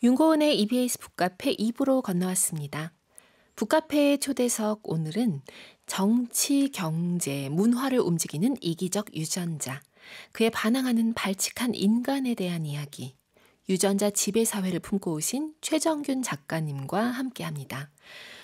윤고은의 EBS 북카페 2부로 건너왔습니다. 북카페의 초대석 오늘은 정치, 경제, 문화를 움직이는 이기적 유전자, 그에 반항하는 발칙한 인간에 대한 이야기, 유전자 지배사회를 품고 오신 최정균 작가님과 함께합니다.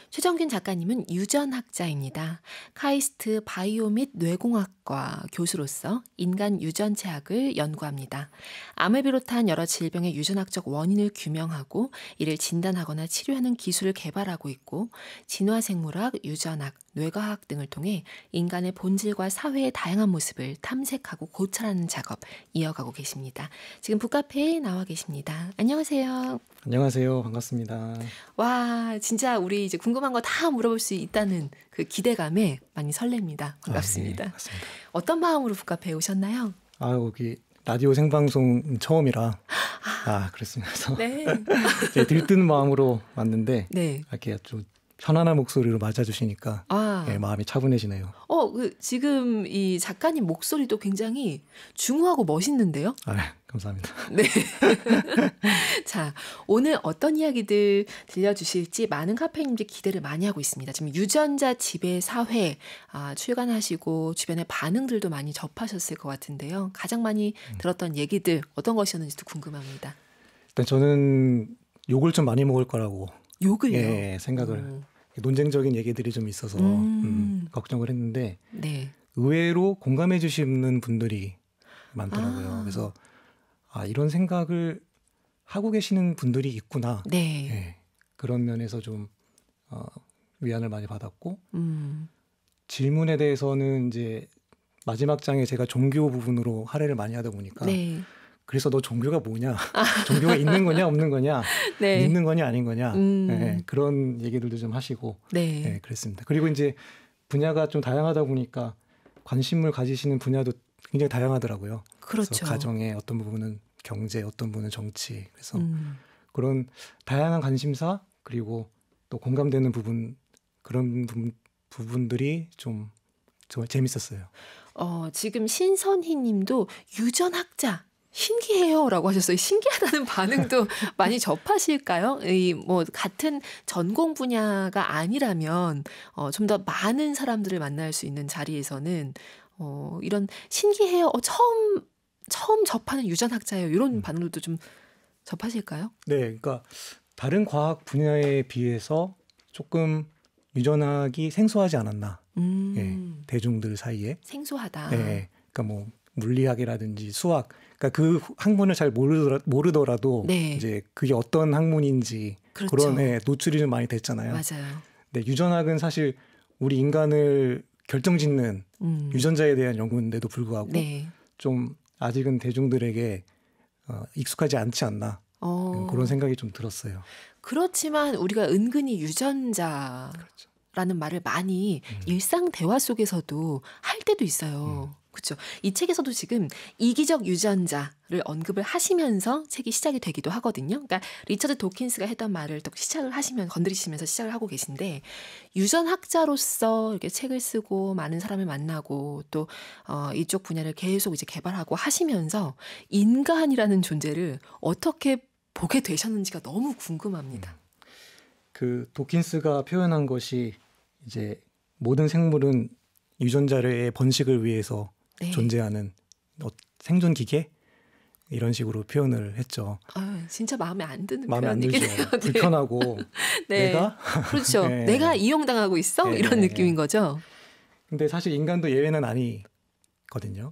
최정균 작가님은 유전학자입니다. 카이스트 바이오 및 뇌공학과 교수로서 인간 유전체학을 연구합니다. 암을 비롯한 여러 질병의 유전학적 원인을 규명하고 이를 진단하거나 치료하는 기술을 개발하고 있고 진화생물학, 유전학, 뇌과학 등을 통해 인간의 본질과 사회의 다양한 모습을 탐색하고 고찰하는 작업 이어가고 계십니다. 지금 북카페에 나와 계십니다. 안녕하세요. 안녕하세요. 반갑습니다. 와, 진짜 우리 이제 궁금한 거 다 물어볼 수 있다는 그 기대감에 많이 설렙니다. 반갑습니다. 네, 맞습니다. 어떤 마음으로 북카페에 오셨나요? 여기 라디오 생방송 처음이라 그렇습니다. 그래서 네. 들뜨는 마음으로 왔는데 네. 이렇게 좀 편안한 목소리로 맞아주시니까 마음이 차분해지네요. 지금 이 작가님 목소리도 굉장히 중후하고 멋있는데요? 감사합니다. 네. 자, 오늘 어떤 이야기들 들려주실지 많은 카페인들이 기대를 많이 하고 있습니다. 지금 유전자 지배 사회 출간하시고 주변의 반응들도 많이 접하셨을 것 같은데요. 가장 많이 들었던 얘기들 어떤 것이었는지도 궁금합니다. 일단 저는 욕을 좀 많이 먹을 거라고 욕을요? 생각을 논쟁적인 얘기들이 좀 있어서 걱정을 했는데 네. 의외로 공감해 주시는 분들이 많더라고요. 그래서 이런 생각을 하고 계시는 분들이 있구나. 네. 그런 면에서 좀 위안을 많이 받았고 질문에 대해서는 이제 마지막 장에 제가 종교 부분으로 할애를 많이 하다 보니까 그래서 너 종교가 뭐냐? 종교가 있는 거냐 없는 거냐? 믿는 거냐 아닌 거냐? 그런 얘기들도 좀 하시고 그랬습니다. 그리고 이제 분야가 좀 다양하다 보니까 관심을 가지시는 분야도 굉장히 다양하더라고요. 그렇죠. 그래서 가정의 어떤 부분은 경제, 어떤 부분은 정치. 그래서 그런 다양한 관심사 그리고 또 공감되는 부분 그런 부분들이 좀 재밌었어요. 지금 신선희 님도 유전학자 신기해요 라고 하셨어요. 신기하다는 반응도 많이 접하실까요? 같은 전공 분야가 아니라면 좀 더 많은 사람들을 만날 수 있는 자리에서는 이런 신기해요. 처음 접하는 유전학자예요. 이런 반응도 좀 접하실까요? 네, 그러니까 다른 과학 분야에 비해서 조금 유전학이 생소하지 않았나. 대중들 사이에. 생소하다. 그러니까 뭐 물리학이라든지 수학, 그러니까 그 학문을 잘 모르더라도 이제 그게 어떤 학문인지 그런 노출이 좀 많이 됐잖아요. 맞아요. 네, 유전학은 사실 우리 인간을 결정짓는 유전자에 대한 연구인데도 불구하고 좀 아직은 대중들에게 익숙하지 않지 않나 그런 생각이 좀 들었어요. 그렇지만 우리가 은근히 유전자라는 말을 많이 일상 대화 속에서도 할 때도 있어요. 그렇죠. 이 책에서도 지금 이기적 유전자를 언급을 하시면서 책이 시작이 되기도 하거든요. 그러니까 리처드 도킨스가 했던 말을 또 건드리시면서 시작을 하고 계신데 유전학자로서 이렇게 책을 쓰고 많은 사람을 만나고 또 이쪽 분야를 계속 이제 개발하고 하시면서 인간이라는 존재를 어떻게 보게 되셨는지가 너무 궁금합니다. 그 도킨스가 표현한 것이 이제 모든 생물은 유전자의 번식을 위해서 존재하는 생존 기계 이런 식으로 표현을 했죠. 진짜 마음에 안 드는 마음에 안 들죠. 불편하고 내가 그렇죠. 내가 이용당하고 있어 이런 느낌인 거죠. 근데 사실 인간도 예외는 아니거든요.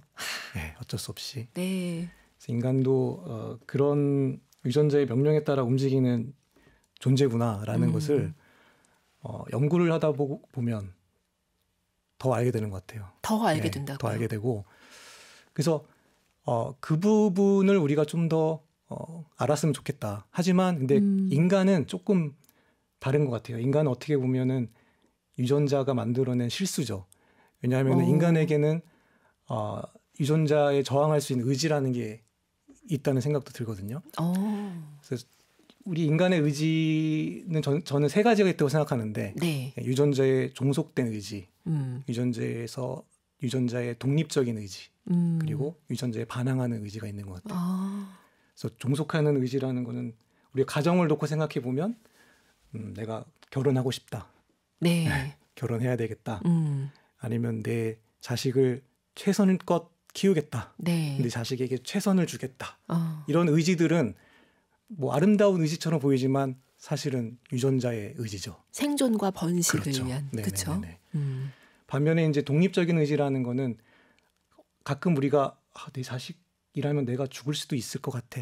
어쩔 수 없이. 그래서 인간도 그런 유전자의 명령에 따라 움직이는 존재구나라는 것을 연구를 하다 보면 더 알게 되는 것 같아요. 더 알게 된다고요? 더 알게 되고 그래서 그 부분을 우리가 좀 더 알았으면 좋겠다. 하지만 근데 인간은 조금 다른 것 같아요. 인간은 어떻게 보면은 유전자가 만들어낸 실수죠. 왜냐하면 인간에게는 유전자에 저항할 수 있는 의지라는 게 있다는 생각도 들거든요. 그래서 우리 인간의 의지는 저는 세 가지가 있다고 생각하는데 유전자에 종속된 의지, 유전자의 독립적인 의지, 그리고 유전자에 반항하는 의지가 있는 것 같아요. 그래서 종속하는 의지라는 거는 우리 가정을 놓고 생각해 보면 내가 결혼하고 싶다. 네. 결혼해야 되겠다. 아니면 내 자식을 최선껏 키우겠다. 네. 내 자식에게 최선을 주겠다. 어. 이런 의지들은 뭐 아름다운 의지처럼 보이지만 사실은 유전자의 의지죠. 생존과 번식을 그렇죠. 위한. 그렇죠. 반면에 이제 독립적인 의지라는 거는 가끔 우리가 내 자식이라면 내가 죽을 수도 있을 것 같아.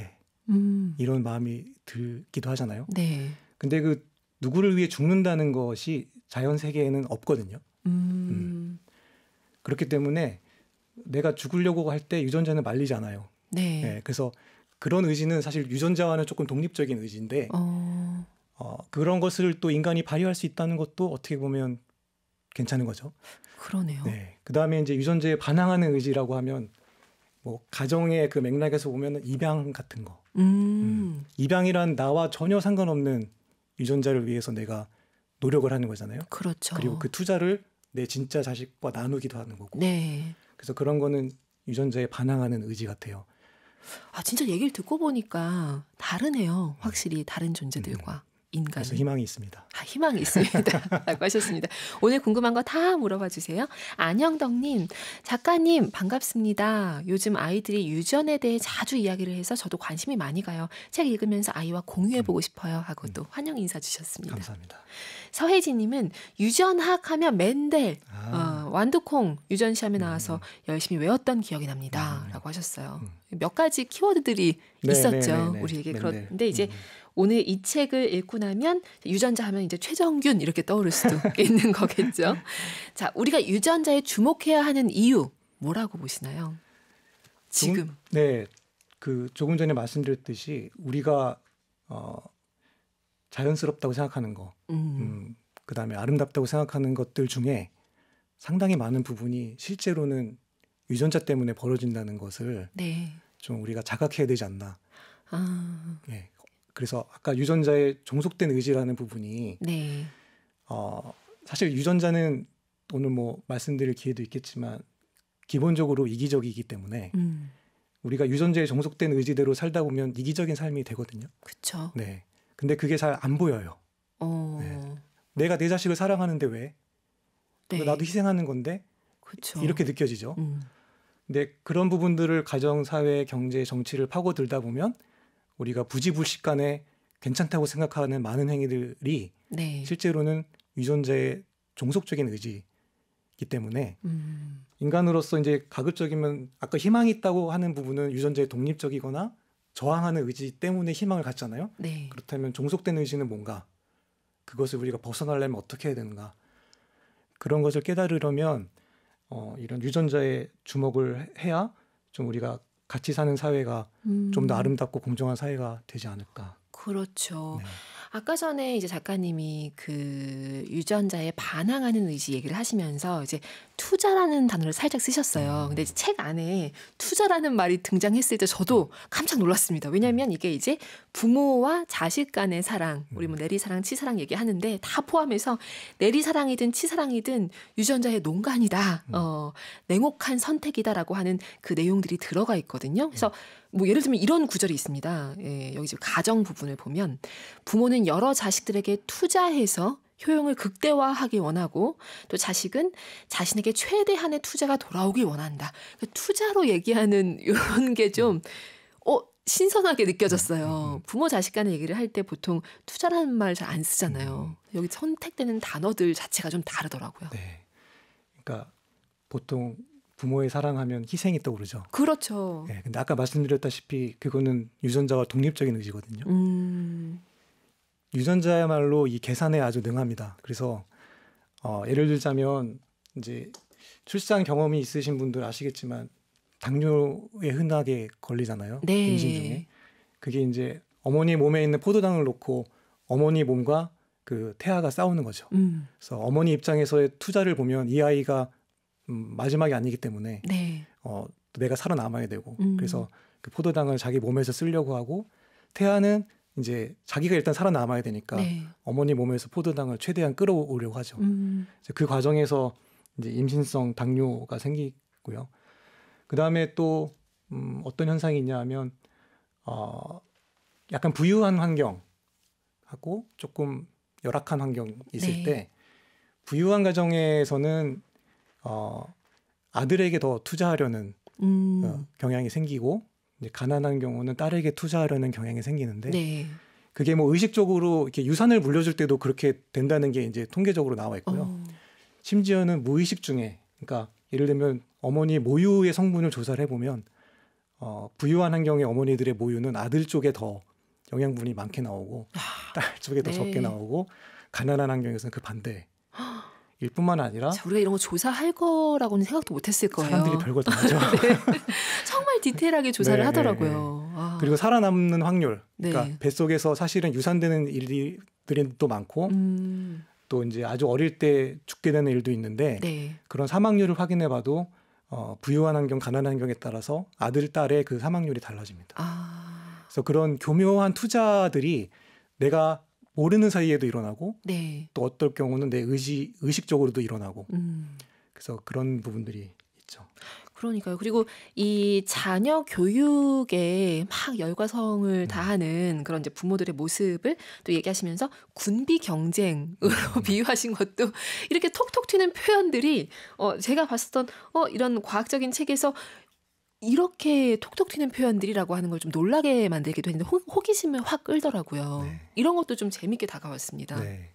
이런 마음이 들기도 하잖아요. 네. 근데 그 누구를 위해 죽는다는 것이 자연 세계에는 없거든요. 그렇기 때문에 내가 죽으려고 할 때 유전자는 말리지 않아요. 네. 네, 그래서 그런 의지는 사실 유전자와는 조금 독립적인 의지인데 그런 것을 또 인간이 발휘할 수 있다는 것도 어떻게 보면 괜찮은 거죠. 그러네요. 네. 그다음에 이제 유전자에 반항하는 의지라고 하면 뭐 가정의 그 맥락에서 보면 입양 같은 거. 입양이란 나와 전혀 상관없는 유전자를 위해서 내가 노력을 하는 거잖아요. 그렇죠. 그리고 그 투자를 내 진짜 자식과 나누기도 하는 거고. 네. 그래서 그런 거는 유전자에 반항하는 의지 같아요. 아, 진짜 얘기를 듣고 보니까 다르네요. 확실히 다른 존재들과 인간이. 그래서 희망이 있습니다. 아, 희망이 있습니다. 라고 하셨습니다. 오늘 궁금한 거 다 물어봐 주세요. 안영덕님, 작가님 반갑습니다. 요즘 아이들이 유전에 대해 자주 이야기를 해서 저도 관심이 많이 가요. 책 읽으면서 아이와 공유해보고 싶어요 하고 또 환영 인사 주셨습니다. 감사합니다. 서혜진님은 유전학 하면 맨델, 완두콩 유전 시험에 나와서 열심히 외웠던 기억이 납니다. 라고 하셨어요. 몇 가지 키워드들이 있었죠. 우리에게. 그런데 이제 오늘 이 책을 읽고 나면 유전자 하면 이제 최정균 이렇게 떠오를 수도 있는 거겠죠. 자, 우리가 유전자에 주목해야 하는 이유 뭐라고 보시나요? 지금. 네, 그 조금 전에 말씀드렸듯이 우리가 자연스럽다고 생각하는 거, 그다음에 아름답다고 생각하는 것들 중에 상당히 많은 부분이 실제로는 유전자 때문에 벌어진다는 것을 네. 좀 우리가 자각해야 되지 않나. 네. 그래서 아까 유전자의 종속된 의지라는 부분이 네. 사실 유전자는 오늘 뭐 말씀드릴 기회도 있겠지만 기본적으로 이기적이기 때문에 우리가 유전자의 종속된 의지대로 살다 보면 이기적인 삶이 되거든요. 그렇죠. 네. 근데 그게 잘 안 보여요. 네. 내가 내 자식을 사랑하는데 왜? 네. 나도 희생하는 건데 그쵸. 이렇게 느껴지죠. 근데 그런 부분들을 가정, 사회, 경제, 정치를 파고들다 보면 우리가 부지불식간에 괜찮다고 생각하는 많은 행위들이 네. 실제로는 유전자의 종속적인 의지이기 때문에 인간으로서 이제 가급적이면 아까 희망이 있다고 하는 부분은 유전자의 독립적이거나 저항하는 의지 때문에 희망을 갖잖아요. 네. 그렇다면 종속된 의지는 뭔가? 그것을 우리가 벗어나려면 어떻게 해야 되는가? 그런 것을 깨달으려면 이런 유전자에 주목을 해야 좀 우리가 같이 사는 사회가 좀 더 아름답고 공정한 사회가 되지 않을까. 그렇죠. 네. 아까 전에 이제 작가님이 그 유전자에 반항하는 의지 얘기를 하시면서 이제 투자라는 단어를 살짝 쓰셨어요. 근데 이제 책 안에 투자라는 말이 등장했을 때 저도 깜짝 놀랐습니다. 왜냐하면 이게 이제 부모와 자식 간의 사랑, 우리 뭐 내리사랑, 치사랑 얘기하는데 다 포함해서 내리사랑이든 치사랑이든 유전자의 농간이다, 냉혹한 선택이다라고 하는 그 내용들이 들어가 있거든요. 그래서 뭐 예를 들면 이런 구절이 있습니다. 예, 여기 지금 가정 부분을 보면 부모는 여러 자식들에게 투자해서 효용을 극대화하기 원하고 또 자식은 자신에게 최대한의 투자가 돌아오길 원한다. 투자로 얘기하는 이런 게 좀 신선하게 느껴졌어요. 부모 자식 간의 얘기를 할 때 보통 투자라는 말 잘 안 쓰잖아요. 여기 선택되는 단어들 자체가 좀 다르더라고요. 네. 그러니까 보통 부모의 사랑하면 희생이 떠오르죠. 그렇죠. 네, 근데 아까 말씀드렸다시피 그거는 유전자와 독립적인 의지거든요. 유전자야말로 이 계산에 아주 능합니다. 그래서 예를 들자면 이제 출산 경험이 있으신 분들 아시겠지만 당뇨에 흔하게 걸리잖아요. 네. 임신 중에. 그게 이제 어머니 몸에 있는 포도당을 놓고 어머니 몸과 그 태아가 싸우는 거죠. 그래서 어머니 입장에서의 투자를 보면 이 아이가 마지막이 아니기 때문에 네. 내가 살아남아야 되고 그래서 그 포도당을 자기 몸에서 쓰려고 하고 태아는 이제 자기가 일단 살아남아야 되니까 네. 어머니 몸에서 포도당을 최대한 끌어오려고 하죠. 그 과정에서 이제 임신성 당뇨가 생기고요. 그 다음에 또 어떤 현상이 있냐 하면 약간 부유한 환경하고 조금 열악한 환경이 있을 네. 때 부유한 가정에서는 아들에게 더 투자하려는 경향이 생기고 이제 가난한 경우는 딸에게 투자하려는 경향이 생기는데 네. 그게 뭐 의식적으로 이렇게 유산을 물려줄 때도 그렇게 된다는 게 이제 통계적으로 나와 있고요. 심지어는 무의식 중에 그러니까 예를 들면 어머니 모유의 성분을 조사를 해보면 부유한 환경의 어머니들의 모유는 아들 쪽에 더 영양분이 많게 나오고 딸 쪽에 더 네. 적게 나오고 가난한 환경에서는 그 반대. 일 뿐만 아니라 자, 우리가 이런 거 조사할 거라고는 생각도 못했을 거예요. 사람들이 별걸 다 하죠. 네. 정말 디테일하게 조사를 네, 하더라고요. 네, 네. 그리고 살아남는 확률, 그러니까 네. 뱃속에서 사실은 유산되는 일들이 또 많고 또 이제 아주 어릴 때 죽게 되는 일도 있는데 네. 그런 사망률을 확인해봐도 부유한 환경, 가난한 환경에 따라서 아들, 딸의 그 사망률이 달라집니다. 그래서 그런 교묘한 투자들이 내가 모르는 사이에도 일어나고 네. 또 어떨 경우는 내 의식적으로도 일어나고 그래서 그런 부분들이 있죠. 그러니까요. 그리고 이 자녀 교육에 막 열과성을 다하는 그런 이제 부모들의 모습을 또 얘기하시면서 군비 경쟁으로 비유하신 것도 이렇게 톡톡 튀는 표현들이 제가 봤었던 이런 과학적인 책에서 이렇게 톡톡 튀는 표현들이라고 하는 걸 좀 놀라게 만들기도 했는데 호기심을 확 끌더라고요. 네. 이런 것도 좀 재밌게 다가왔습니다. 네.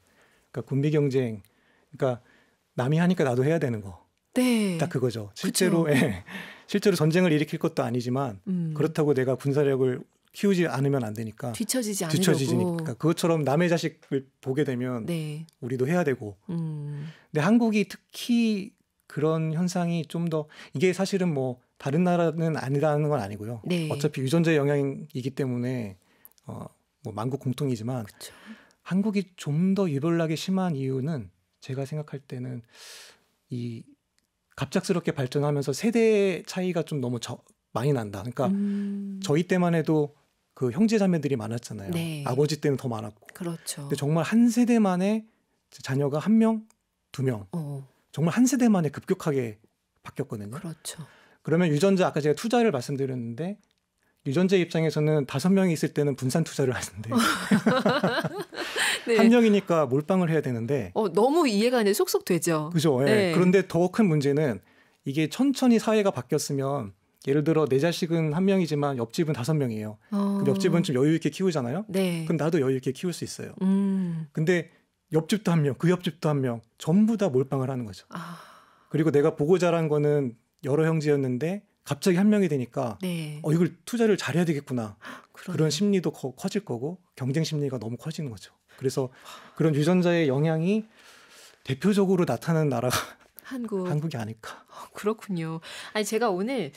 그러니까 군비 경쟁, 그러니까 남이 하니까 나도 해야 되는 거. 네. 딱 그거죠. 실제로 실제로 전쟁을 일으킬 것도 아니지만 그렇다고 내가 군사력을 키우지 않으면 안 되니까 뒤처지지 않으려고. 뒤처지니까 그것처럼 남의 자식을 보게 되면 네. 우리도 해야 되고. 근데 한국이 특히 그런 현상이 좀 더 이게 사실은 뭐 다른 나라는 아니라는 건 아니고요. 네. 어차피 유전자 영향이기 때문에 뭐 만국 공통이지만 그쵸. 한국이 좀 더 유별나게 심한 이유는 제가 생각할 때는 이 갑작스럽게 발전하면서 세대 차이가 좀 너무 많이 난다. 그러니까 저희 때만 해도 그 형제 자매들이 많았잖아요. 네. 아버지 때는 더 많았고. 그렇죠. 근데 정말 한 세대 만에 자녀가 1명, 2명. 정말 한 세대 만에 급격하게 바뀌었거든요. 그렇죠. 그러면 유전자 아까 제가 투자를 말씀드렸는데 유전자 입장에서는 5명이 있을 때는 분산 투자를 하는데 네. 한 명이니까 몰빵을 해야 되는데 너무 이해가 이제 쏙쏙 되죠. 그죠. 예. 네. 그런데 더 큰 문제는 이게 천천히 사회가 바뀌었으면 예를 들어 내 자식은 1명이지만 옆집은 5명이에요. 근데 옆집은 좀 여유 있게 키우잖아요. 네. 그럼 나도 여유 있게 키울 수 있어요. 근데 옆집도 1명, 그 옆집도 1명 전부 다 몰빵을 하는 거죠. 그리고 내가 보고 자란 거는 여러 형제였는데 갑자기 1명이 되니까 네. 이걸 투자를 잘해야 되겠구나. 그러네요. 그런 심리도 커질 거고 경쟁 심리가 너무 커지는 거죠. 그래서 그런 유전자의 영향이 대표적으로 나타나는 나라가 한국이 아닐까. 그렇군요. 아니 제가 오늘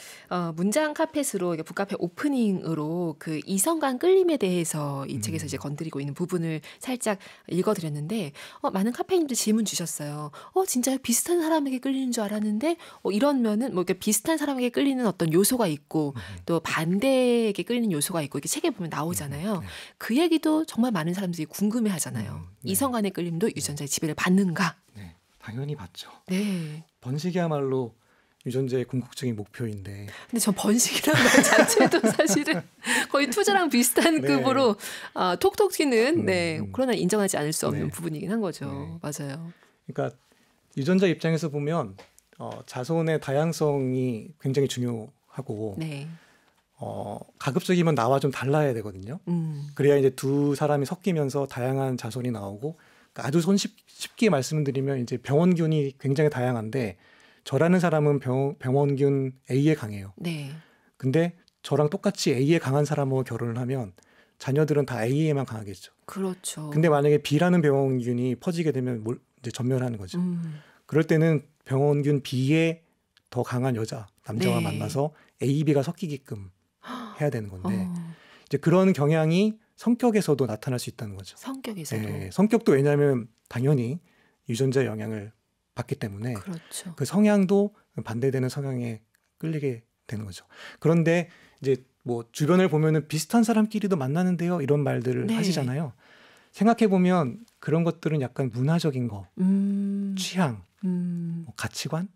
문장 카펫으로 북카페 오프닝으로 그 이성 간 끌림에 대해서 이 책에서 이제 건드리고 있는 부분을 살짝 읽어드렸는데 많은 카페인들 질문 주셨어요. 진짜 비슷한 사람에게 끌리는 줄 알았는데 이런 면은 뭐 이렇게 비슷한 사람에게 끌리는 어떤 요소가 있고 또 반대에게 끌리는 요소가 있고 이렇게 책에 보면 나오잖아요. 그 얘기도 정말 많은 사람들이 궁금해하잖아요. 네. 이성 간의 끌림도 유전자의 지배를 받는가? 네, 당연히 받죠. 네. 번식이야말로 유전자의 궁극적인 목표인데. 근데 전 번식이라는 말 자체도 사실은 거의 투자랑 비슷한 네. 급으로 톡톡 튀는 그러나 인정하지 않을 수 없는 네. 부분이긴 한 거죠. 네. 맞아요. 그러니까 유전자 입장에서 보면 자손의 다양성이 굉장히 중요하고 네. 가급적이면 나와 좀 달라야 되거든요. 그래야 이제 두 사람이 섞이면서 다양한 자손이 나오고 아주 쉽게 말씀드리면 이제 병원균이 굉장히 다양한데 저라는 사람은 병원균 A에 강해요. 네. 근데 저랑 똑같이 A에 강한 사람하고 결혼을 하면 자녀들은 다 A에만 강하겠죠. 그렇죠. 근데 만약에 B라는 병원균이 퍼지게 되면 이제 전멸하는 거죠. 그럴 때는 병원균 B에 더 강한 남자와 네. 만나서 A, B가 섞이게끔 해야 되는 건데 이제 그런 경향이 성격에서도 나타날 수 있다는 거죠. 성격에서도. 네, 성격도 왜냐하면 당연히 유전자 영향을 받기 때문에 그렇죠. 그 성향도 반대되는 성향에 끌리게 되는 거죠. 그런데 이제 뭐 주변을 보면은 비슷한 사람끼리도 만나는데요, 이런 말들을 네. 하시잖아요. 생각해 보면 그런 것들은 약간 문화적인 거, 취향, 뭐 가치관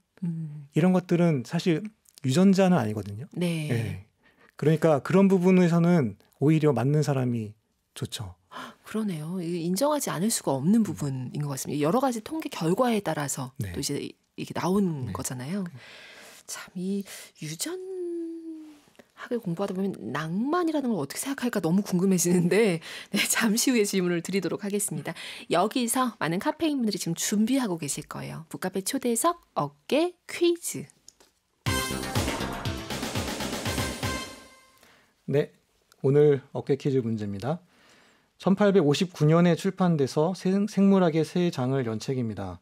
이런 것들은 사실 유전자는 아니거든요. 네. 네. 그러니까 그런 부분에서는 오히려 맞는 사람이 좋죠. 그러네요. 인정하지 않을 수가 없는 부분인 것 같습니다. 여러 가지 통계 결과에 따라서 네. 또 이제 이게 나온 네. 거잖아요. 참 이 유전학을 공부하다 보면 낭만이라는 걸 어떻게 생각할까 너무 궁금해지는데 네, 잠시 후에 질문을 드리도록 하겠습니다. 여기서 많은 카페인 분들이 지금 준비하고 계실 거예요. 북카페 초대석 어깨 퀴즈. 네, 오늘 어깨 퀴즈 문제입니다. 1859년에 출판돼서 생물학의 새 장을 연 책입니다.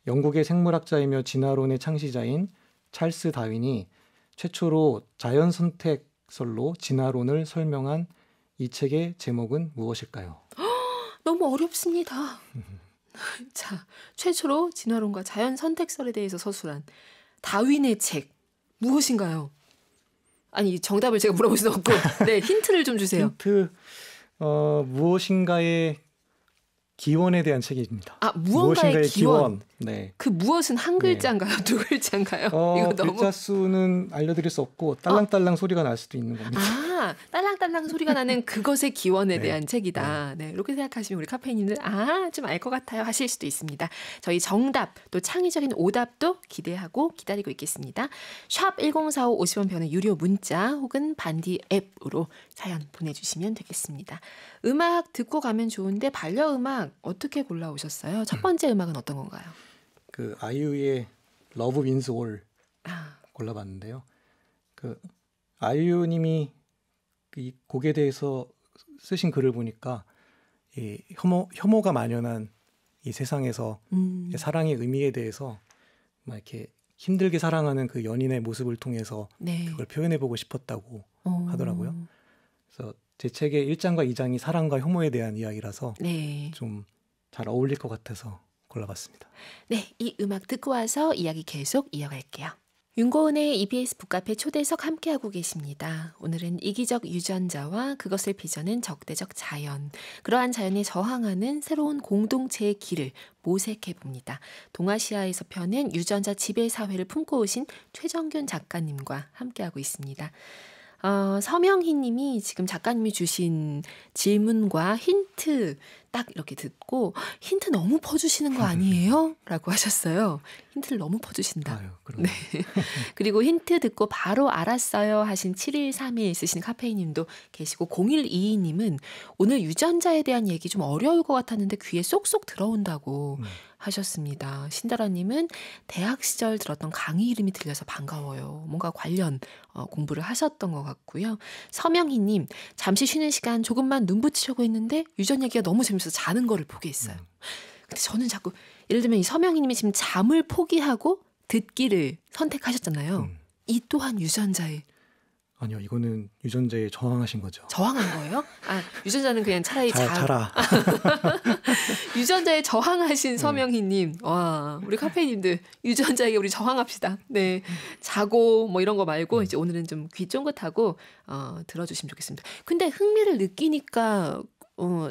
영국의 생물학자이며 진화론의 창시자인 찰스 다윈이 최초로 자연 선택설로 진화론을 설명한 이 책의 제목은 무엇일까요? 너무 어렵습니다. 자, 최초로 진화론과 자연 선택설에 대해서 서술한 다윈의 책 무엇인가요? 아니 정답을 제가 물어볼 수는 없고 네 힌트를 좀 주세요. 힌트 무엇인가의 기원에 대한 책입니다. 아 무언가의 기원. 네. 그 무엇은 한 글자인가요? 두 글자인가요? 이거 너무 글자 수는 알려드릴 수 없고 딸랑딸랑 소리가 날 수도 있는 겁니다. 아 딸랑딸랑 소리가 나는 그것의 기원에 네. 대한 책이다. 네 이렇게 생각하시면 우리 카페인님들 좀 알 것 같아요 하실 수도 있습니다. 저희 정답 또 창의적인 오답도 기대하고 기다리고 있겠습니다. 샵 1045 50원 변의 유료 문자 혹은 반디 앱으로 사연 보내주시면 되겠습니다. 음악 듣고 가면 좋은데 반려음악 어떻게 골라오셨어요? 첫 번째 음악은 어떤 건가요? 그 아이유의 Love Wins All 아, 골라봤는데요. 그 아이유님이 이 곡에 대해서 쓰신 글을 보니까 이 혐오가 만연한 이 세상에서 사랑의 의미에 대해서 막 이렇게 힘들게 사랑하는 그 연인의 모습을 통해서 네. 그걸 표현해보고 싶었다고 하더라고요. 그래서 제 책의 1장과 2장이 사랑과 혐오에 대한 이야기라서 네. 좀 잘 어울릴 것 같아서 골라봤습니다. 네, 이 음악 듣고 와서 이야기 계속 이어갈게요. 윤고은의 EBS 북카페 초대석 함께하고 계십니다. 오늘은 이기적 유전자와 그것을 빚어낸 적대적 자연, 그러한 자연에 저항하는 새로운 공동체의 길을 모색해봅니다. 동아시아에서 펴낸 유전자 지배사회를 품고 오신 최정균 작가님과 함께하고 있습니다. 서명희 님이 지금 작가님이 주신 질문과 힌트 딱 이렇게 듣고 힌트 너무 퍼주시는 거 아니에요? 라고 하셨어요. 힌트를 너무 퍼주신다. 아유, 그럼. 네. 그리고 힌트 듣고 바로 알았어요 하신 7131 쓰시는 카페인 님도 계시고 0122 님은 오늘 유전자에 대한 얘기 좀 어려울 것 같았는데 귀에 쏙쏙 들어온다고 하셨습니다. 신다라 님은 대학 시절 들었던 강의 이름이 들려서 반가워요. 뭔가 관련 공부를 하셨던 것 같고요. 서명희 님, 잠시 쉬는 시간 조금만 눈 붙이려고 했는데 유전 얘기가 너무 재밌어서 자는 거를 포기했어요. 근데 저는 자꾸 예를 들면 이 서명희 님이 지금 잠을 포기하고 듣기를 선택하셨잖아요. 이 또한 유전자에 아니요, 이거는 유전자에 저항하신 거죠. 저항한 거예요? 아, 유전자는 그냥 차라리 자라. 유전자에 저항하신 서명희님, 와, 우리 카페인님들 유전자에게 우리 저항합시다. 네, 자고 뭐 이런 거 말고 이제 오늘은 좀 귀 쫑긋하고 들어주시면 좋겠습니다. 근데 흥미를 느끼니까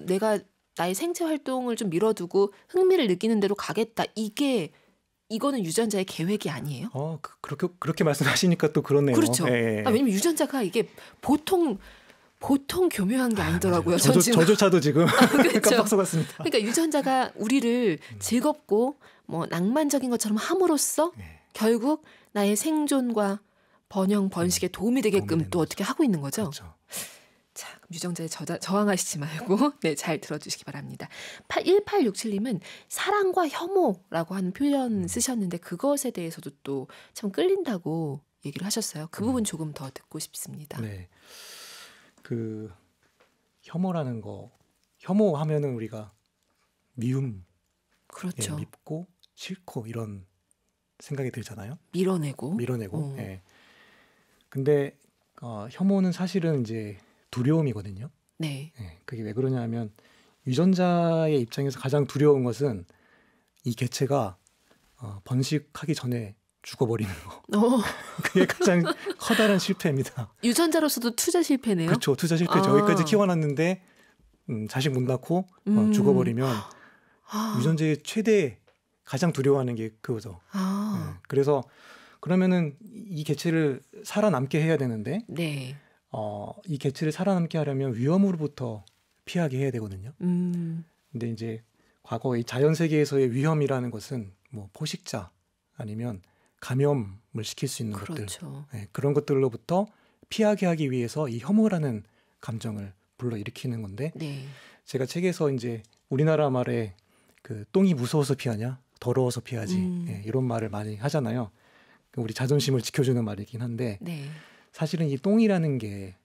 내가 나의 생체 활동을 좀 미뤄두고 흥미를 느끼는 대로 가겠다. 이거는 유전자의 계획이 아니에요? 그렇게 말씀하시니까 또 그렇네요. 그렇죠. 예. 왜냐면 유전자가 이게 보통 교묘한 게 아니더라고요. 저조차도 지금 그렇죠. 깜빡 속았습니다. 그러니까 유전자가 우리를 즐겁고 뭐 낭만적인 것처럼 함으로써 결국 나의 생존과 번영, 번식에 도움이 되게끔 또 어떻게 하고 있는 거죠. 그렇죠. 자, 유전자에 저항하시지 말고 네, 잘 들어주시기 바랍니다. 1867님은 사랑과 혐오라고 하는 표현 쓰셨는데 그것에 대해서도 또 참 끌린다고 얘기를 하셨어요. 그 부분 조금 더 듣고 싶습니다. 네, 그 혐오라는 거, 혐오하면은 우리가 미움, 그렇죠. 밉고 싫고 이런 생각이 들잖아요. 밀어내고. 예. 근데 혐오는 사실은 이제 두려움이거든요. 네. 예, 그게 왜 그러냐면 유전자의 입장에서 가장 두려운 것은 이 개체가 번식하기 전에 죽어버리는 거. 그게 가장 커다란 실패입니다. 유전자로서도 투자 실패네요. 그렇죠. 투자 실패죠. 여기까지 키워놨는데 자식 못 낳고 죽어버리면 유전자의 최대 가장 두려워하는 게 그거죠. 그래서 그러면은 이 개체를 살아남게 해야 되는데 네. 이 개체를 살아남게 하려면 위험으로부터 피하게 해야 되거든요. 근데 이제 과거 이 자연 세계에서의 위험이라는 것은 뭐 포식자 아니면 감염을 시킬 수 있는 것들, 그렇죠. 네, 그런 것들로부터 피하게 하기 위해서 이 혐오라는 감정을 불러일으키는 건데, 네. 제가 책에서 이제 우리나라 말에 그 똥이 무서워서 피하냐, 더러워서 피하지, 예, 이런 말을 많이 하잖아요. 우리 자존심을 지켜주는 말이긴 한데, 네. 사실은 이 똥이라는 게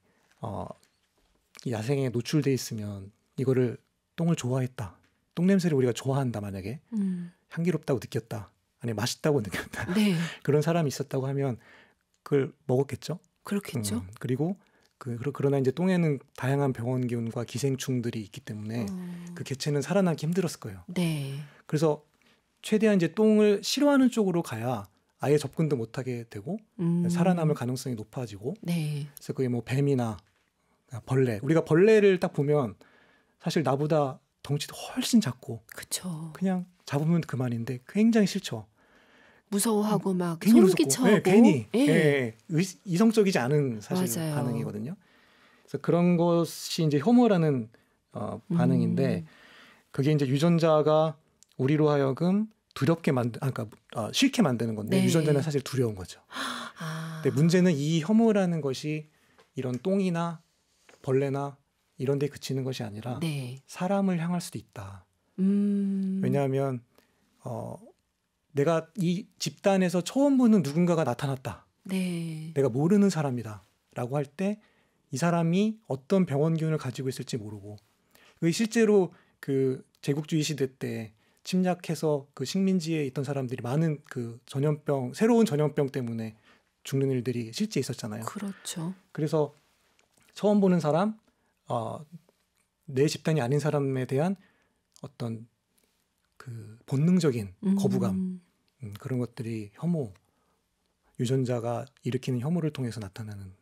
이 야생에 노출돼 있으면 이거를 똥을 좋아했다, 똥 냄새를 우리가 좋아한다, 만약에 향기롭다고 느꼈다, 아니 맛있다고 느꼈다, 네. 그런 사람이 있었다고 하면 그걸 먹었겠죠. 그렇겠죠. 그리고 그러나 이제 똥에는 다양한 병원균과 기생충들이 있기 때문에 그 개체는 살아남기 힘들었을 거예요. 네. 그래서 최대한 이제 똥을 싫어하는 쪽으로 가야 아예 접근도 못하게 되고 살아남을 가능성이 높아지고, 네. 그래서 그게 뭐 뱀이나 벌레, 우리가 벌레를 딱 보면 사실 나보다 덩치도 훨씬 작고 그렇죠. 그냥 잡으면 그만인데 굉장히 싫죠. 무서워하고 막 괜히 소름 무섭고, 끼쳐하고. 네, 괜히 예. 예, 이성적이지 않은 사실 맞아요. 반응이거든요. 그래서 그런 것이 이제 혐오라는 반응인데, 그게 이제 유전자가 우리로 하여금 두렵게 그러니까 싫게 만드는 건데, 네. 유전자는 사실 두려운 거죠. 아. 근데 문제는 이 혐오라는 것이 이런 똥이나 벌레나 이런 데 그치는 것이 아니라 네. 사람을 향할 수도 있다. 음. 왜냐하면 내가 이 집단에서 처음 보는 누군가가 나타났다, 네. 내가 모르는 사람이다 라고 할 때 이 사람이 어떤 병원균을 가지고 있을지 모르고, 실제로 그 제국주의 시대 때 침략해서 그 식민지에 있던 사람들이 많은 그 새로운 전염병 때문에 죽는 일들이 실제 있었잖아요. 그렇죠. 그래서 처음 보는 사람, 내 집단이 아닌 사람에 대한 어떤 그 본능적인 거부감, 그런 것들이 유전자가 일으키는 혐오를 통해서 나타나는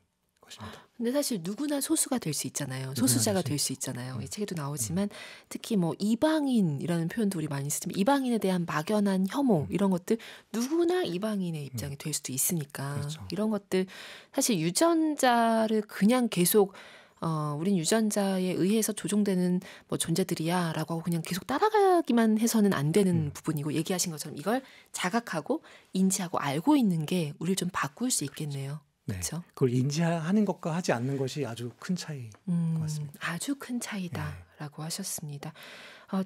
것입니다. 근데 사실 누구나 소수가 될 수 있잖아요. 소수자가 되지. 될 수 있잖아요. 이 책에도 나오지만 특히 뭐 이방인이라는 표현도 우리 많이 쓰지만 이방인에 대한 막연한 혐오 이런 것들 누구나 이방인의 입장이 될 수도 있으니까 그렇죠. 이런 것들 사실 유전자를 그냥 계속 우린 유전자에 의해서 조종되는 뭐 존재들이야라고 하고 그냥 계속 따라가기만 해서는 안 되는 부분이고, 얘기하신 것처럼 이걸 자각하고 인지하고 알고 있는 게 우리를 좀 바꿀 수 있겠네요. 네. 그렇죠? 그걸 인지하는 것과 하지 않는 것이 아주 큰 차이인 것 같습니다. 아주 큰 차이다라고 하셨습니다.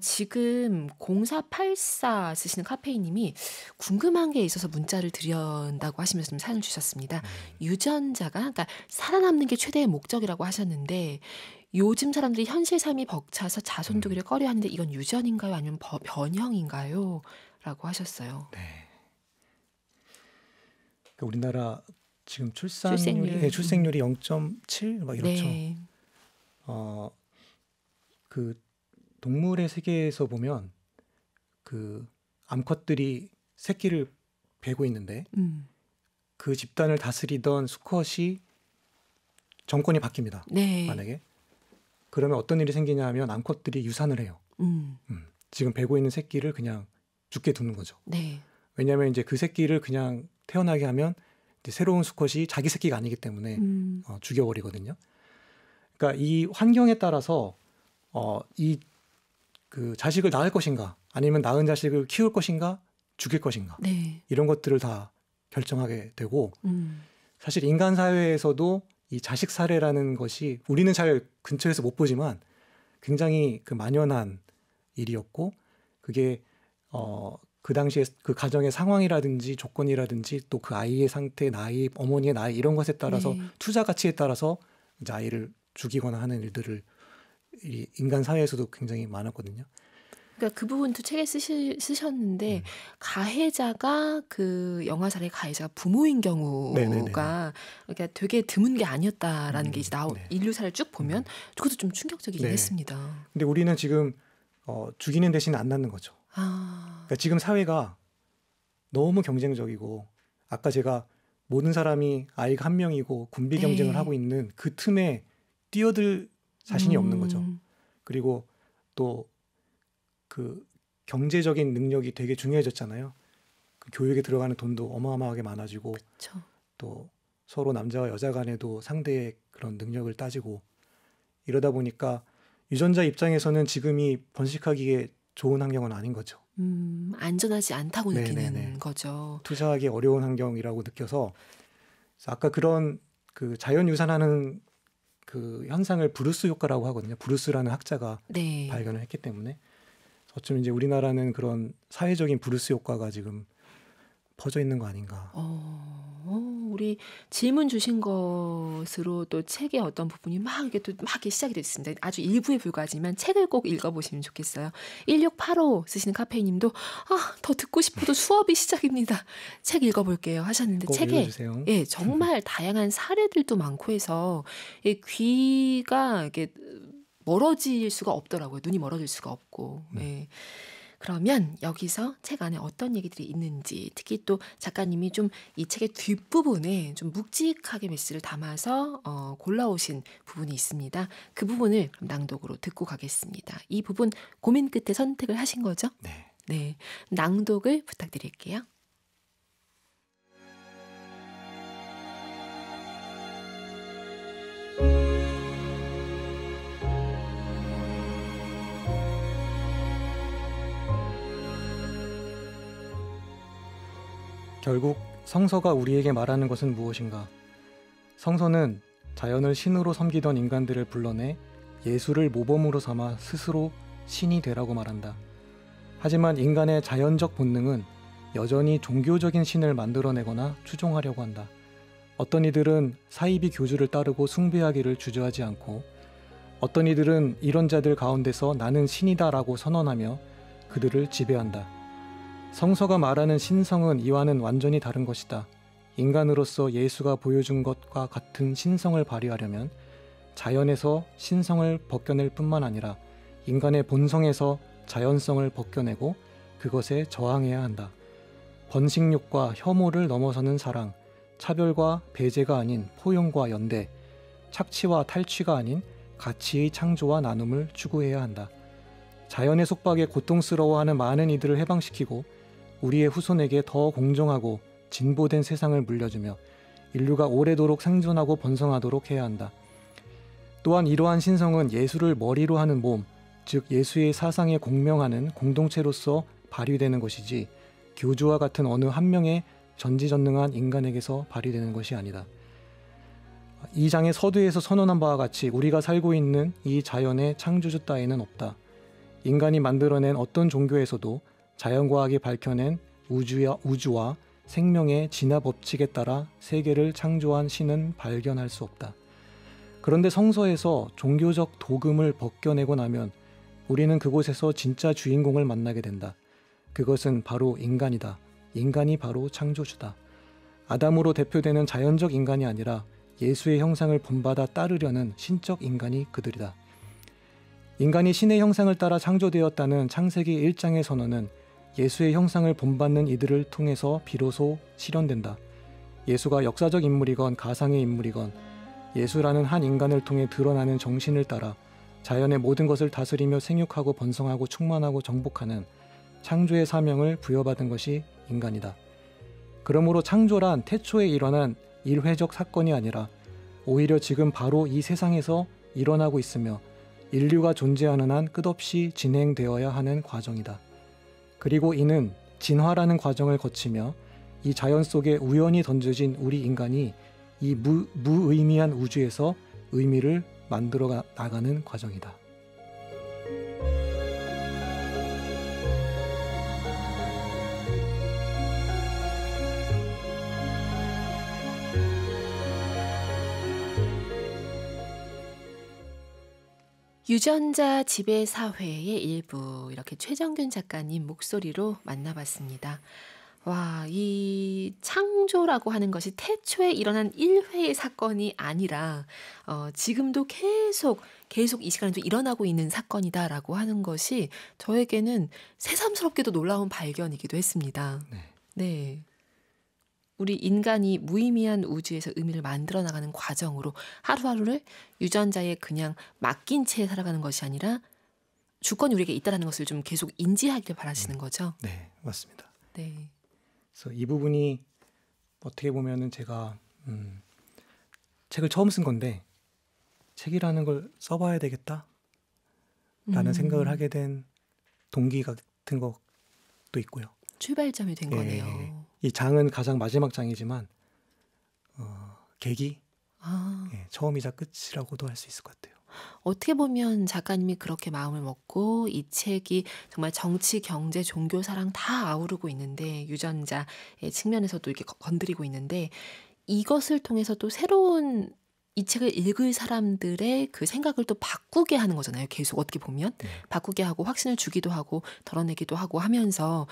지금 0484 쓰시는 카페이님이 궁금한 게 있어서 문자를 드린다고 하시면서 좀 사연을 주셨습니다. 유전자가 그러니까 살아남는 게 최대의 목적이라고 하셨는데 요즘 사람들이 현실 삶이 벅차서 자손두기를 꺼려하는데 이건 유전인가요? 아니면 변형인가요? 라고 하셨어요. 네. 그러니까 우리나라 지금 출생률. 출생률이 0.7 막 이렇죠. 네. 그 동물의 세계에서 보면 그 암컷들이 새끼를 베고 있는데 그 집단을 다스리던 수컷이 정권이 바뀝니다. 네. 만약에 그러면 어떤 일이 생기냐 하면 암컷들이 유산을 해요. 지금 베고 있는 새끼를 그냥 죽게 두는 거죠. 네. 왜냐하면 이제 그 새끼를 그냥 태어나게 하면 이제 새로운 수컷이 자기 새끼가 아니기 때문에 죽여버리거든요. 그러니까 이 환경에 따라서 이 그 자식을 낳을 것인가 아니면 낳은 자식을 키울 것인가 죽일 것인가, 네. 이런 것들을 다 결정하게 되고, 사실 인간 사회에서도 이 자식 살해라는 것이 우리는 잘 근처에서 못 보지만 굉장히 그 만연한 일이었고, 그게 그 당시에 그 가정의 상황이라든지 조건이라든지 또 그 아이의 상태, 나이, 어머니의 나이 이런 것에 따라서 네. 투자 가치에 따라서 이제 아이를 죽이거나 하는 일들을 이 인간 사회에서도 굉장히 많았거든요. 그러니까 그 부분도 책에 쓰셨는데 가해자가 그 영아살해 가해자가 부모인 경우가 네네네. 그러니까 되게 드문 게 아니었다라는 게 이제 네. 인류사를 쭉 보면 그것도 좀 충격적이긴 네. 했습니다. 근데 우리는 지금 죽이는 대신 안 낳는 거죠. 그러니까 지금 사회가 너무 경쟁적이고, 아까 제가 모든 사람이 아이가 한 명이고 군비 경쟁을 네. 하고 있는 그 틈에 뛰어들 자신이 없는 거죠. 그리고 또 그 경제적인 능력이 되게 중요해졌잖아요. 그 교육에 들어가는 돈도 어마어마하게 많아지고, 그렇죠. 또 서로 남자와 여자 간에도 상대의 그런 능력을 따지고 이러다 보니까 유전자 입장에서는 지금이 번식하기에 좋은 환경은 아닌 거죠. 안전하지 않다고 느끼는 네네네. 거죠. 투자하기 어려운 환경이라고 느껴서 아까 그런 그 자연 유산하는 그 현상을 브루스 효과라고 하거든요. 브루스라는 학자가 네. 발견을 했기 때문에 어쩌면 이제 우리나라는 그런 사회적인 브루스 효과가 지금 퍼져 있는 거 아닌가. 우리 질문 주신 것으로 또 책의 어떤 부분이 막 이게 또 막 이렇게 시작이 됐습니다. 아주 일부에 불과하지만 책을 꼭 읽어보시면 좋겠어요. 1685 쓰시는 카페이님도 더 듣고 싶어도 수업이 시작입니다. 책 읽어볼게요 하셨는데 꼭 책에 읽어주세요. 예 정말 다양한 사례들도 많고 해서 이 귀가 이게 멀어질 수가 없더라고요. 눈이 멀어질 수가 없고. 예. 그러면 여기서 책 안에 어떤 얘기들이 있는지 특히 또 작가님이 좀 이 책의 뒷부분에 좀 묵직하게 메시지를 담아서 골라오신 부분이 있습니다. 그 부분을 낭독으로 듣고 가겠습니다. 이 부분 고민 끝에 선택을 하신 거죠? 네. 네. 낭독을 부탁드릴게요. 결국 성서가 우리에게 말하는 것은 무엇인가? 성서는 자연을 신으로 섬기던 인간들을 불러내 예수를 모범으로 삼아 스스로 신이 되라고 말한다. 하지만 인간의 자연적 본능은 여전히 종교적인 신을 만들어내거나 추종하려고 한다. 어떤 이들은 사이비 교주를 따르고 숭배하기를 주저하지 않고 어떤 이들은 이런 자들 가운데서 나는 신이다라고 선언하며 그들을 지배한다. 성서가 말하는 신성은 이와는 완전히 다른 것이다. 인간으로서 예수가 보여준 것과 같은 신성을 발휘하려면 자연에서 신성을 벗겨낼 뿐만 아니라 인간의 본성에서 자연성을 벗겨내고 그것에 저항해야 한다. 번식욕과 혐오를 넘어서는 사랑, 차별과 배제가 아닌 포용과 연대, 착취와 탈취가 아닌 가치의 창조와 나눔을 추구해야 한다. 자연의 속박에 고통스러워하는 많은 이들을 해방시키고 우리의 후손에게 더 공정하고 진보된 세상을 물려주며 인류가 오래도록 생존하고 번성하도록 해야 한다. 또한 이러한 신성은 예수를 머리로 하는 몸, 즉 예수의 사상에 공명하는 공동체로서 발휘되는 것이지 교주와 같은 어느 한 명의 전지전능한 인간에게서 발휘되는 것이 아니다. 이 장의 서두에서 선언한 바와 같이 우리가 살고 있는 이 자연의 창조주 따위는 없다. 인간이 만들어낸 어떤 종교에서도 자연과학이 밝혀낸 우주와 생명의 진화 법칙에 따라 세계를 창조한 신은 발견할 수 없다. 그런데 성서에서 종교적 도금을 벗겨내고 나면 우리는 그곳에서 진짜 주인공을 만나게 된다. 그것은 바로 인간이다. 인간이 바로 창조주다. 아담으로 대표되는 자연적 인간이 아니라 예수의 형상을 본받아 따르려는 신적 인간이 그들이다. 인간이 신의 형상을 따라 창조되었다는 창세기 1장의 선언은 예수의 형상을 본받는 이들을 통해서 비로소 실현된다. 예수가 역사적 인물이건 가상의 인물이건 예수라는 한 인간을 통해 드러나는 정신을 따라 자연의 모든 것을 다스리며 생육하고 번성하고 충만하고 정복하는 창조의 사명을 부여받은 것이 인간이다. 그러므로 창조란 태초에 일어난 일회적 사건이 아니라 오히려 지금 바로 이 세상에서 일어나고 있으며 인류가 존재하는 한 끝없이 진행되어야 하는 과정이다. 그리고 이는 진화라는 과정을 거치며 이 자연 속에 우연히 던져진 우리 인간이 이 무의미한 우주에서 의미를 만들어 나가는 과정이다. 유전자 지배 사회의 일부 이렇게 최정균 작가님 목소리로 만나봤습니다. 와, 이 창조라고 하는 것이 태초에 일어난 일회의 사건이 아니라 지금도 계속 이 시간에도 일어나고 있는 사건이다라고 하는 것이 저에게는 새삼스럽게도 놀라운 발견이기도 했습니다. 네. 우리 인간이 무의미한 우주에서 의미를 만들어 나가는 과정으로 하루하루를 유전자에 그냥 맡긴 채 살아가는 것이 아니라 주권이 우리에게 있다는 것을 좀 계속 인지하길 바라시는 거죠. 네, 맞습니다. 네. 그래서 이 부분이 어떻게 보면은 제가 책을 처음 쓴 건데 책이라는 걸 써봐야 되겠다라는 생각을 하게 된 동기 같은 것도 있고요. 출발점이 된 예, 거네요. 이 장은 가장 마지막 장이지만 계기, 예, 처음이자 끝이라고도 할 수 있을 것 같아요. 어떻게 보면 작가님이 그렇게 마음을 먹고 이 책이 정말 정치, 경제, 종교, 사랑 다 아우르고 있는데 유전자의 측면에서도 이렇게 건드리고 있는데 이것을 통해서 또 새로운 이 책을 읽을 사람들의 그 생각을 또 바꾸게 하는 거잖아요. 계속 어떻게 보면 바꾸게 하고 확신을 주기도 하고 덜어내기도 하고 하면서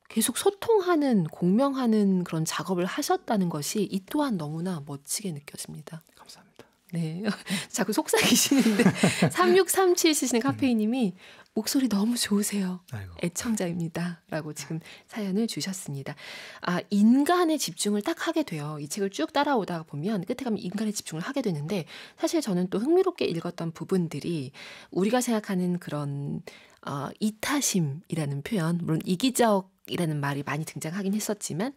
계속 소통하는 공명하는 그런 작업을 하셨다는 것이 이 또한 너무나 멋지게 느껴집니다. 감사합니다. 네. 자꾸 속삭이시는데 3637 쓰시는 카페인님이 목소리 너무 좋으세요. 아이고. 애청자입니다. 라고 지금 사연을 주셨습니다. 인간의 집중을 딱 하게 돼요. 이 책을 쭉 따라오다 보면 끝에 가면 인간의 집중을 하게 되는데 사실 저는 또 흥미롭게 읽었던 부분들이 우리가 생각하는 그런 이타심이라는 표현, 물론 이기적이라는 말이 많이 등장하긴 했었지만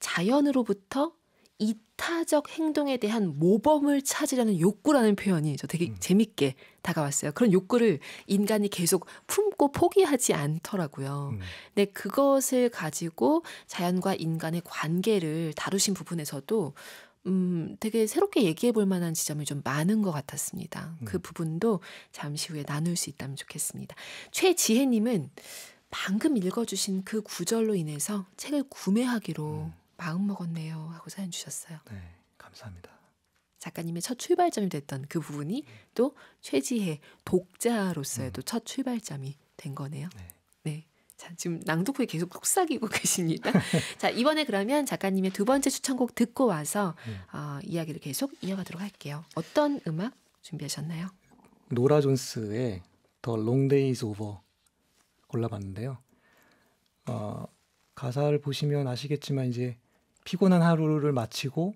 자연으로부터 이타적 행동에 대한 모범을 찾으려는 욕구라는 표현이 저 되게 재밌게 다가왔어요. 그런 욕구를 인간이 계속 품고 포기하지 않더라고요. 근데 그것을 가지고 자연과 인간의 관계를 다루신 부분에서도 되게 새롭게 얘기해 볼 만한 지점이 좀 많은 것 같았습니다. 그 부분도 잠시 후에 나눌 수 있다면 좋겠습니다. 최지혜님은 방금 읽어주신 그 구절로 인해서 책을 구매하기로 마음먹었네요 하고 사연 주셨어요. 네, 감사합니다. 작가님의 첫 출발점이 됐던 그 부분이 또 최지혜 독자로서의 또 첫 출발점이 된 거네요. 네. 자, 지금 낭독 후에 계속 속삭이고 계십니다. 자, 이번에 그러면 작가님의 두 번째 추천곡 듣고 와서 이야기를 계속 이어가도록 할게요. 어떤 음악 준비하셨나요? 노라 존스의 The Long Days Over 골라봤는데요. 가사를 보시면 아시겠지만 이제 피곤한 하루를 마치고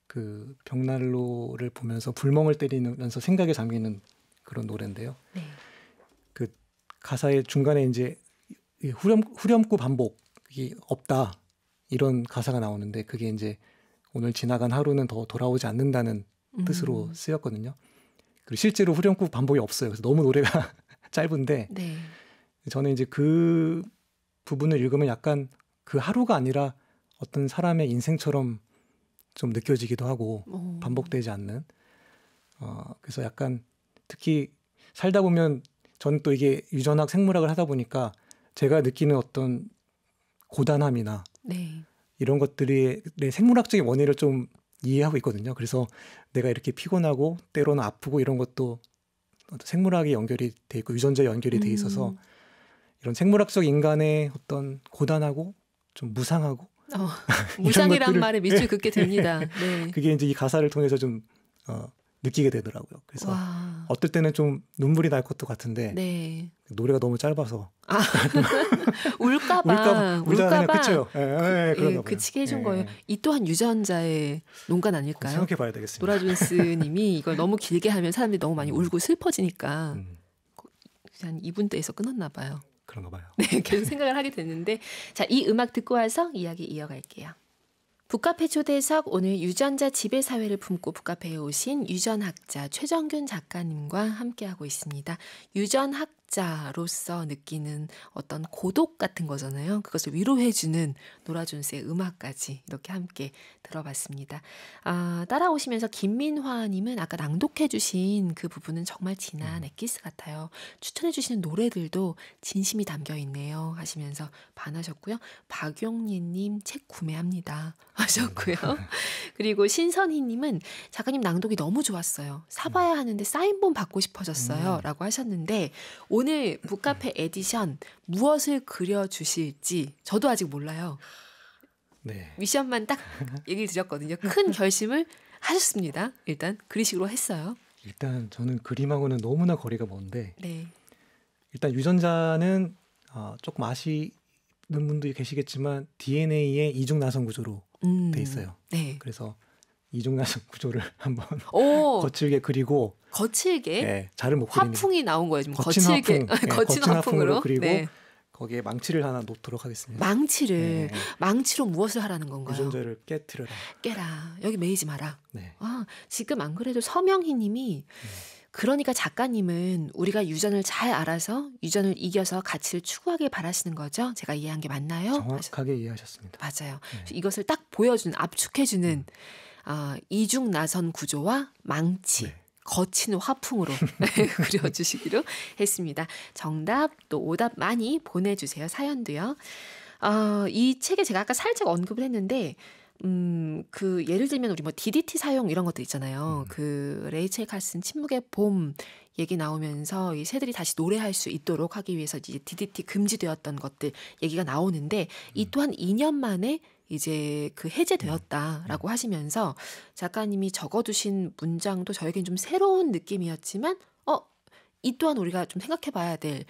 그 벽난로를 보면서 불멍을 때리면서 생각에 잠기는 그런 노래인데요. 네. 그 가사의 중간에 이제 후렴구 반복이 없다 이런 가사가 나오는데 그게 이제 오늘 지나간 하루는 더 돌아오지 않는다는 뜻으로 쓰였거든요. 그리고 실제로 후렴구 반복이 없어요. 그래서 너무 노래가 짧은데 네. 저는 이제 그 부분을 읽으면 약간 그 하루가 아니라 어떤 사람의 인생처럼 좀 느껴지기도 하고 반복되지 않는 그래서 약간 특히 살다 보면 저는 또 이게 유전학 생물학을 하다 보니까 제가 느끼는 어떤 고단함이나 네. 이런 것들이 내 생물학적인 원인을 좀 이해하고 있거든요. 그래서 내가 이렇게 피곤하고 때로는 아프고 이런 것도 생물학이 연결이 돼 있고 유전자에 연결이 돼 있어서 이런 생물학적 인간의 어떤 고단하고 좀 무상하고 무상이란 말에 밑줄 긋게 됩니다. 네. 그게 이제 이 가사를 통해서 좀 느끼게 되더라고요. 그래서 와. 어떨 때는 좀 눈물이 날 것도 같은데 네. 노래가 너무 짧아서 울까봐 그쵸? 그런가 봐요. 그치게 해준 거예요. 이 또한 유전자의 농간 아닐까요? 생각해봐야 되겠습니다. 노라 존스님이 이걸 너무 길게 하면 사람들이 너무 많이 울고 슬퍼지니까 한 2분대에서 끊었나 봐요. 그런가 봐요. 네, 계속 생각을 하게 됐는데 자, 이 음악 듣고 와서 이야기 이어갈게요. 북카페 초대석 오늘 유전자 지배 사회를 품고 북카페에 오신 유전학자 최정균 작가님과 함께하고 있습니다. 유전학자로서 느끼는 어떤 고독 같은 거잖아요. 그것을 위로해주는 노라 존스의 음악까지 이렇게 함께 들어봤습니다. 따라오시면서 김민화님은 아까 낭독해주신 그 부분은 정말 진한 엑기스 같아요. 추천해주시는 노래들도 진심이 담겨있네요 하시면서 반하셨고요. 박용리님 책 구매합니다 하셨고요. 그리고 신선희님은 작가님 낭독이 너무 좋았어요. 사봐야 하는데 사인본 받고 싶어졌어요 라고 하셨는데 오늘 북카페 에디션 무엇을 그려주실지 저도 아직 몰라요. 네. 미션만 딱 얘기를 드렸거든요. 큰 결심을 하셨습니다. 일단 그리식으로 했어요. 일단 저는 그림하고는 너무나 거리가 먼데 네. 일단 유전자는 조금 아시는 분도 계시겠지만 DNA의 이중나선 구조로 돼 있어요. 네. 그래서 이중나선 구조를 한번 오, 거칠게 그리고 거칠게 네, 잘은 못 그리니까 화풍이 나온 거예요. 지금 거친 거칠게 화풍, 거친 거친 화풍으로 그리고 네. 거기에 망치를 하나 놓도록 하겠습니다. 망치를 네. 망치로 무엇을 하라는 건가요? 유전자를 깨트려라. 깨라. 여기 매이지 마라. 네. 지금 안 그래도 서명희님이 그러니까 작가님은 우리가 유전을 잘 알아서 유전을 이겨서 가치를 추구하길 바라시는 거죠? 제가 이해한 게 맞나요? 정확하게 이해하셨습니다. 맞아요. 네. 이것을 딱 보여주는 압축해주는 이중나선 구조와 망치. 네. 거친 화풍으로 그려주시기로 했습니다. 정답 또 오답 많이 보내주세요. 사연도요. 이 책에 제가 아까 살짝 언급을 했는데 그 예를 들면 우리 뭐 DDT 사용 이런 것들 있잖아요. 그 레이첼 칼슨 침묵의 봄 얘기 나오면서 이 새들이 다시 노래할 수 있도록 하기 위해서 이제 DDT 금지되었던 것들 얘기가 나오는데 이 또한 2년 만에 이제 그 해제되었다라고 하시면서 작가님이 적어두신 문장도 저에겐 좀 새로운 느낌이었지만 이 또한 우리가 좀 생각해봐야 될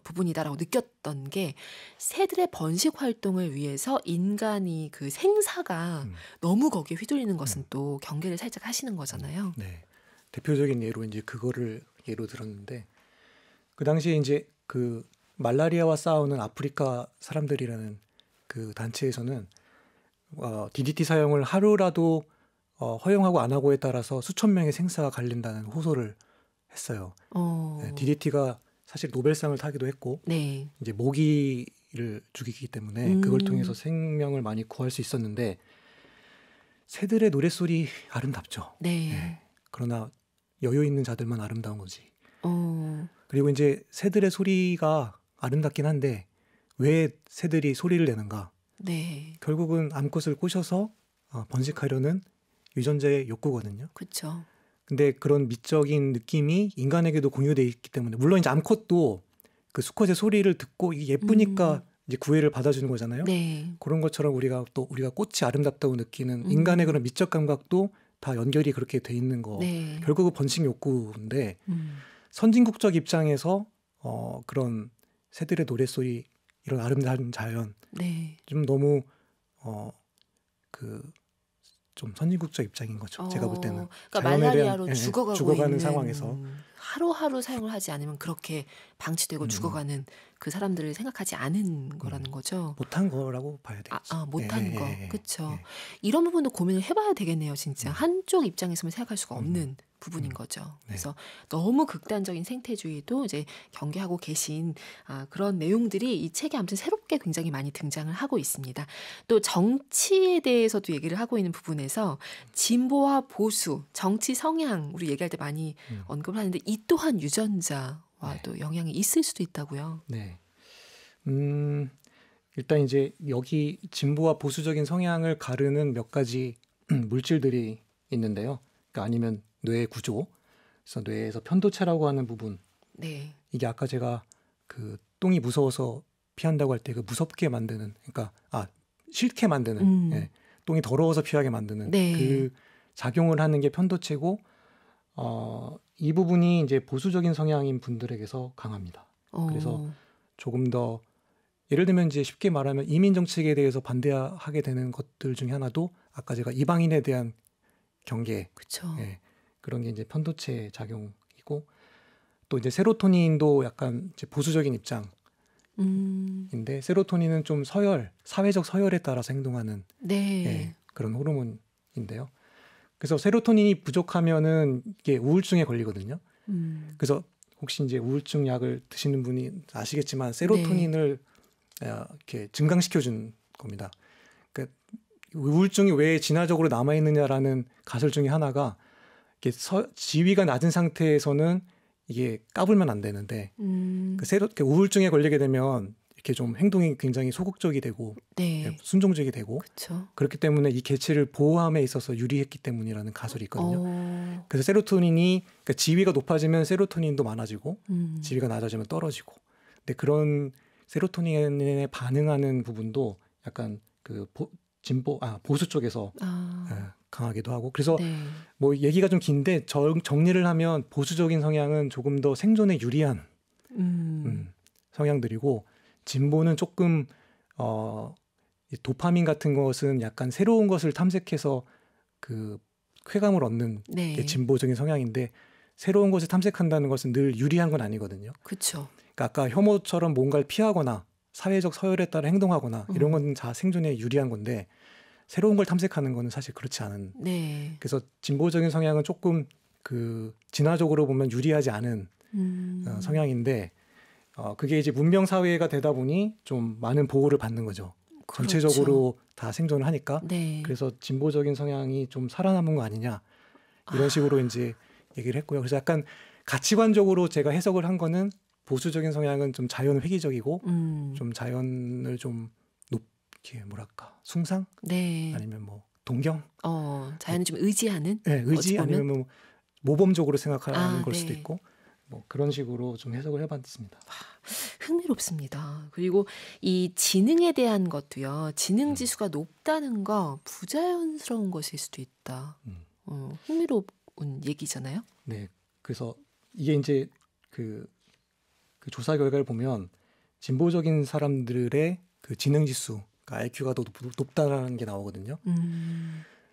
부분이다라고 느꼈던 게 새들의 번식 활동을 위해서 인간이 그 생사가 너무 거기에 휘둘리는 것은 또 경계를 살짝 하시는 거잖아요. 네. 대표적인 예로 이제 그거를 예로 들었는데 그 당시에 이제 그 말라리아와 싸우는 아프리카 사람들이라는 그 단체에서는 DDT 사용을 하루라도 허용하고 안 하고에 따라서 수천 명의 생사가 갈린다는 호소를 했어요. 네, DDT가 사실 노벨상을 타기도 했고 네. 이제 모기를 죽이기 때문에 그걸 통해서 생명을 많이 구할 수 있었는데 새들의 노랫소리 아름답죠. 네. 네. 그러나 여유 있는 자들만 아름다운 거지. 그리고 이제 새들의 소리가 아름답긴 한데 왜 새들이 소리를 내는가? 네. 결국은 암컷을 꼬셔서 번식하려는 유전자의 욕구거든요. 그렇죠. 근데 그런 미적인 느낌이 인간에게도 공유돼 있기 때문에 물론 이제 암컷도 그 수컷의 소리를 듣고 이게 예쁘니까 이제 구애를 받아주는 거잖아요. 네. 그런 것처럼 우리가 꽃이 아름답다고 느끼는 인간의 그런 미적 감각도 다 연결이 그렇게 돼 있는 거. 네. 결국은 번식 욕구인데 선진국적 입장에서 그런 새들의 노랫소리 이런 아름다운 자연 네. 좀 너무 좀 선진국적 입장인 거죠. 제가 볼 때는. 그러니까 자연에 대한, 말라리아로 죽어가는 있는 상황에서 하루하루 사용을 하지 않으면 그렇게 방치되고 죽어가는 그 사람들을 생각하지 않은 거라는 거죠. 못한 거라고 봐야 되겠죠. 못한 거. 그렇죠. 이런 부분도 고민을 해봐야 되겠네요. 진짜 한쪽 입장에서만 생각할 수가 없는 부분인 거죠. 그래서 너무 극단적인 생태주의도 이제 경계하고 계신 그런 내용들이 이 책에 아무튼 새롭게 굉장히 많이 등장을 하고 있습니다. 또 정치에 대해서도 얘기를 하고 있는 부분에서 진보와 보수, 정치 성향 우리 얘기할 때 많이 언급을 하는데 이 또한 유전자와도 영향이 있을 수도 있다고요. 네. 일단 이제 여기 진보와 보수적인 성향을 가르는 몇 가지 물질들이 있는데요. 그러니까 아니면 뇌 구조, 그래서 뇌에서 편도체라고 하는 부분. 네. 이게 아까 제가 그 똥이 무서워서 피한다고 할 때 그 무섭게 만드는, 그러니까 싫게 만드는, 똥이 더러워서 피하게 만드는 그 작용을 하는 게 편도체고, 이 부분이 이제 보수적인 성향인 분들에게서 강합니다. 그래서 조금 더 예를 들면 이제 쉽게 말하면 이민 정책에 대해서 반대하게 되는 것들 중에 하나도 아까 제가 이방인에 대한 경계, 그렇죠. 예, 그런 게 이제 편도체 작용이고 또 이제 세로토닌도 약간 이제 보수적인 입장인데 세로토닌은 좀 사회적 서열에 따라서 행동하는 그런 호르몬인데요. 그래서 세로토닌이 부족하면은 이게 우울증에 걸리거든요. 그래서 혹시 이제 우울증 약을 드시는 분이 아시겠지만 세로토닌을 이렇게 증강시켜준 겁니다. 그러니까 우울증이 왜 진화적으로 남아 있느냐라는 가설 중에 하나가 이렇게 지위가 낮은 상태에서는 이게 까불면 안 되는데 우울증에 걸리게 되면 이렇게 좀 행동이 굉장히 소극적이 되고 순종적이 되고 그쵸. 그렇기 때문에 이 개체를 보호함에 있어서 유리했기 때문이라는 가설이 있거든요. 그래서 세로토닌이 그러니까 지위가 높아지면 세로토닌도 많아지고 지위가 낮아지면 떨어지고. 근데 그런 세로토닌에 반응하는 부분도 약간 그 보수 쪽에서 강하기도 하고. 그래서 뭐 얘기가 좀 긴데 정리를 하면 보수적인 성향은 조금 더 생존에 유리한 성향들이고 진보는 조금 도파민 같은 것은 약간 새로운 것을 탐색해서 그 쾌감을 얻는 게 진보적인 성향인데 새로운 것을 탐색한다는 것은 늘 유리한 건 아니거든요. 그렇죠. 그러니까 아까 혐오처럼 뭔가를 피하거나 사회적 서열에 따라 행동하거나 이런 건 다 생존에 유리한 건데 새로운 걸 탐색하는 거는 사실 그렇지 않은. 네. 그래서 진보적인 성향은 조금 그 진화적으로 보면 유리하지 않은 성향인데 그게 이제 문명 사회가 되다 보니 좀 많은 보호를 받는 거죠. 그렇죠. 전체적으로 다 생존을 하니까. 네. 그래서 진보적인 성향이 좀 살아남은 거 아니냐 이런 식으로 이제 얘기를 했고요. 그래서 약간 가치관적으로 제가 해석을 한 거는 보수적인 성향은 좀 자연 회귀적이고 좀 자연을 좀 높게 뭐랄까 숭상? 네. 아니면 뭐 동경? 자연을 좀 의지하는? 네, 의지 어찌 보면? 아니면 뭐 모범적으로 생각하는 걸 네. 수도 있고 뭐 그런 식으로 좀 해석을 해봤습니다. 흥미롭습니다. 그리고 이 지능에 대한 것도요. 지능 지수가 높다는 거 부자연스러운 것일 수도 있다. 흥미로운 얘기잖아요. 네, 그래서 이게 이제 그 조사 결과를 보면 진보적인 사람들의 그 지능 지수, 그러니까 IQ가 더 높다라는 게 나오거든요.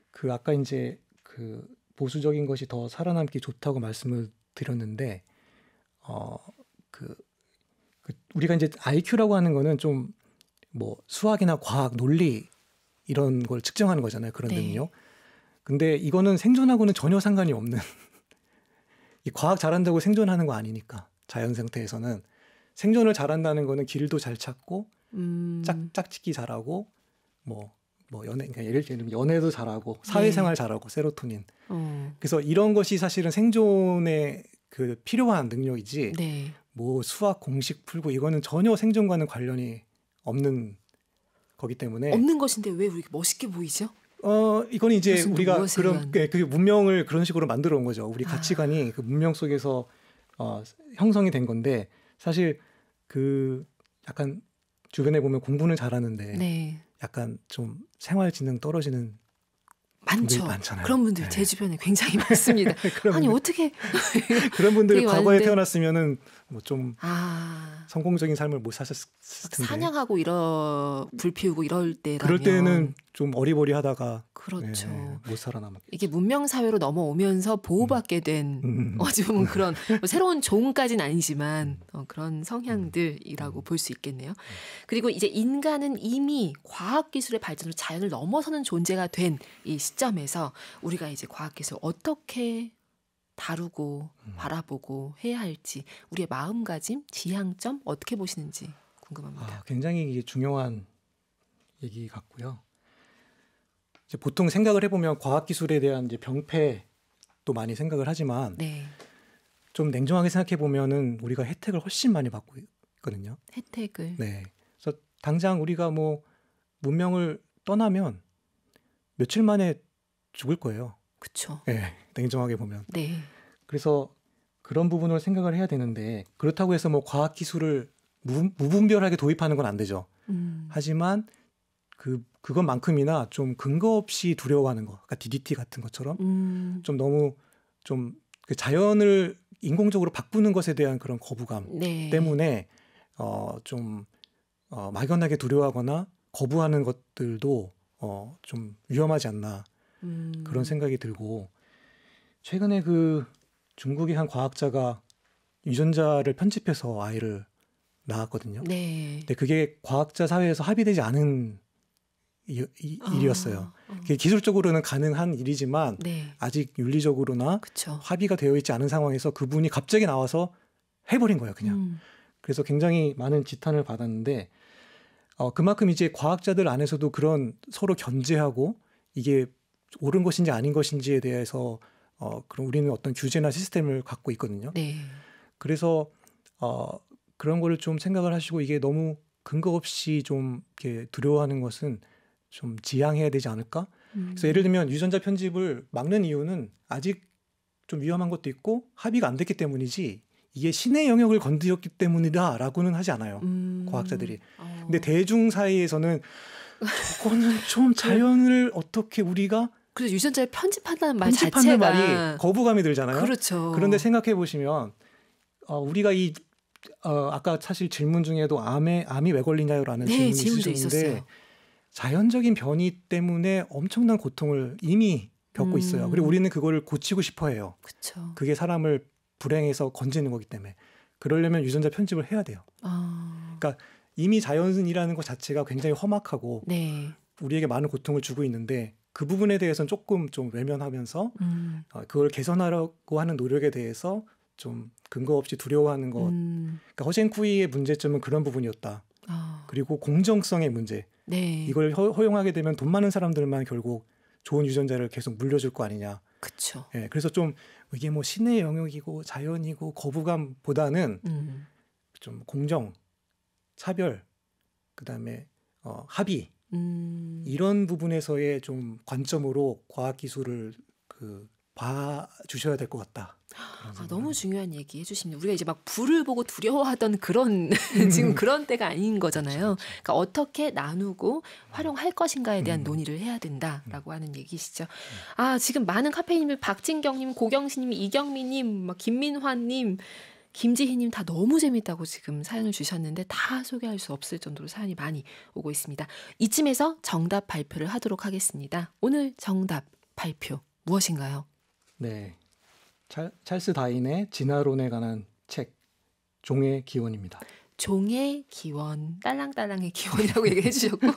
그 아까 이제 그 보수적인 것이 더 살아남기 좋다고 말씀을 드렸는데, 우리가 이제 IQ라고 하는 거는 좀 뭐 수학이나 과학, 논리 이런 걸 측정하는 거잖아요. 그런 네. 능력. 근데 이거는 생존하고는 전혀 상관이 없는 이 과학 잘한다고 생존하는 거 아니니까 자연 상태에서는 생존을 잘한다는 거는 길도 잘 찾고 짝짓기 잘하고 뭐 연애 그러니까 예를 들면 연애도 잘하고 사회생활 잘하고 세로토닌 그래서 이런 것이 사실은 생존에 그 필요한 능력이지 네. 뭐 수학 공식 풀고 이거는 전혀 생존과는 관련이 없는 거기 때문에 없는 것인데 왜 우리 멋있게 보이죠? 이건 이제 무슨 우리가 무엇에 그런 의한- 그 문명을 그런 식으로 만들어 온 거죠. 우리 가치관이 그 문명 속에서 형성이 된 건데 사실 그 약간 주변에 보면 공부는 잘하는데 네. 약간 좀 생활 지능 떨어지는 많죠. 분들이 많잖아요. 그런 분들 네. 제 주변에 굉장히 많습니다. 그런 아니 분들- 어떻게 그런 분들이 되게 과거에 많은데. 태어났으면은 뭐 좀 성공적인 삶을 못 사셨을 텐데 사냥하고 불 피우고 이럴 때라면 그럴 때는 좀 어리버리하다가 그렇죠. 못 살아남았겠죠. 이게 문명 사회로 넘어오면서 보호받게 된 어찌 보면 그런 뭐 새로운 종까지는 아니지만 그런 성향들이라고 볼 수 있겠네요. 그리고 이제 인간은 이미 과학 기술의 발전으로 자연을 넘어서는 존재가 된 이 시점에서 우리가 이제 과학 기술 어떻게 다루고 바라보고 해야 할지 우리의 마음가짐, 지향점 어떻게 보시는지 궁금합니다. 굉장히 이게 중요한 얘기 같고요. 이제 보통 생각을 해보면 과학기술에 대한 이제 병폐도 많이 생각을 하지만 네. 좀 냉정하게 생각해 보면은 우리가 혜택을 훨씬 많이 받고 있거든요. 혜택을. 네. 그래서 당장 우리가 뭐 문명을 떠나면 며칠 만에 죽을 거예요. 그렇죠. 네, 냉정하게 보면. 네. 그래서 그런 부분을 생각을 해야 되는데 그렇다고 해서 뭐 과학기술을 무분별하게 도입하는 건 안 되죠. 하지만 그것만큼이나 좀 근거 없이 두려워하는 거, 그러니까 DDT 같은 것처럼 좀 너무 좀 그 자연을 인공적으로 바꾸는 것에 대한 그런 거부감 네. 때문에 좀 막연하게 두려워하거나 거부하는 것들도 좀 위험하지 않나 그런 생각이 들고 최근에 그 중국의 한 과학자가 유전자를 편집해서 아이를 낳았거든요. 네. 근데 그게 과학자 사회에서 합의되지 않은 일이었어요. 그게 기술적으로는 가능한 일이지만 네. 아직 윤리적으로나 그렇죠. 합의가 되어 있지 않은 상황에서 그분이 갑자기 나와서 해버린 거예요, 그냥. 그래서 굉장히 많은 지탄을 받았는데 그만큼 이제 과학자들 안에서도 그런 서로 견제하고 이게 옳은 것인지 아닌 것인지에 대해서 그럼 우리는 어떤 규제나 시스템을 갖고 있거든요. 네. 그래서 그런 거를 좀 생각을 하시고 이게 너무 근거 없이 좀 이렇게 두려워하는 것은 좀 지양해야 되지 않을까? 그래서 예를 들면 유전자 편집을 막는 이유는 아직 좀 위험한 것도 있고 합의가 안 됐기 때문이지 이게 신의 영역을 건드렸기 때문이다라고는 하지 않아요. 과학자들이. 근데 대중 사이에서는 그거는 좀 자연을 어떻게 우리가 그래서 유전자를 편집한다는 말 편집하는 자체가 말이 거부감이 들잖아요. 그렇죠. 그런데 생각해 보시면 우리가 아까 사실 질문 중에도 암이 왜 걸리냐요라는 네, 질문이 질문도 있으셨는데 있었어요. 자연적인 변이 때문에 엄청난 고통을 이미 겪고 있어요. 그리고 우리는 그거를 고치고 싶어 해요. 그렇죠. 그게 사람을 불행해서 건지는 거기 때문에 그러려면 유전자 편집을 해야 돼요. 그러니까 이미 자연이라는 것 자체가 굉장히 험악하고 네. 우리에게 많은 고통을 주고 있는데 그 부분에 대해서는 조금 좀 외면하면서 그걸 개선하려고 하는 노력에 대해서 좀 근거 없이 두려워하는 것. 그러니까 허žen쿠이의 문제점은 그런 부분이었다. 그리고 공정성의 문제. 네. 이걸 허용하게 되면 돈 많은 사람들만 결국 좋은 유전자를 계속 물려줄 거 아니냐. 그렇죠. 예, 그래서 좀 이게 뭐 신의 영역이고 자연이고 거부감보다는 좀 공정, 차별, 그다음에 합의 이런 부분에서의 좀 관점으로 과학 기술을 봐 주셔야 될 것 같다. 너무 중요한 얘기 해주십니다. 우리가 이제 막 불을 보고 두려워하던 그런 지금 그런 때가 아닌 거잖아요. 그러니까 어떻게 나누고 활용할 것인가에 대한 논의를 해야 된다라고 하는 얘기시죠. 지금 많은 카페인님들 박진경님, 고경신님, 이경미님, 막 김민환님, 김지희님 다 너무 재밌다고 지금 사연을 주셨는데 다 소개할 수 없을 정도로 사연이 많이 오고 있습니다. 이쯤에서 정답 발표를 하도록 하겠습니다. 오늘 정답 발표 무엇인가요? 네, 찰스 다인의 진화론에 관한 책 종의 기원입니다. 종의 기원, 딸랑딸랑의 기원이라고 얘기해 주셨고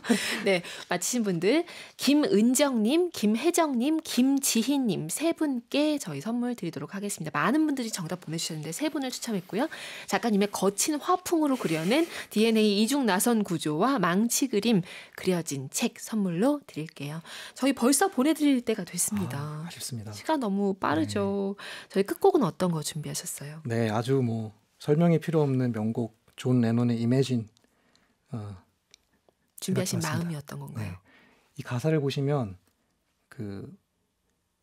네, 맞히신 분들 김은정님, 김혜정님, 김지희님 세 분께 저희 선물 드리도록 하겠습니다. 많은 분들이 정답 보내주셨는데 세 분을 추첨했고요. 작가님의 거친 화풍으로 그려낸 DNA 이중 나선 구조와 망치 그림 그려진 책 선물로 드릴게요. 저희 벌써 보내드릴 때가 됐습니다. 아쉽습니다. 시간 너무 빠르죠. 저희 끝곡은 어떤 거 준비하셨어요? 네, 아주 뭐 설명이 필요 없는 명곡 존 레논의 이매진 준비하신 마음이었던 건가요? 네. 이 가사를 보시면 그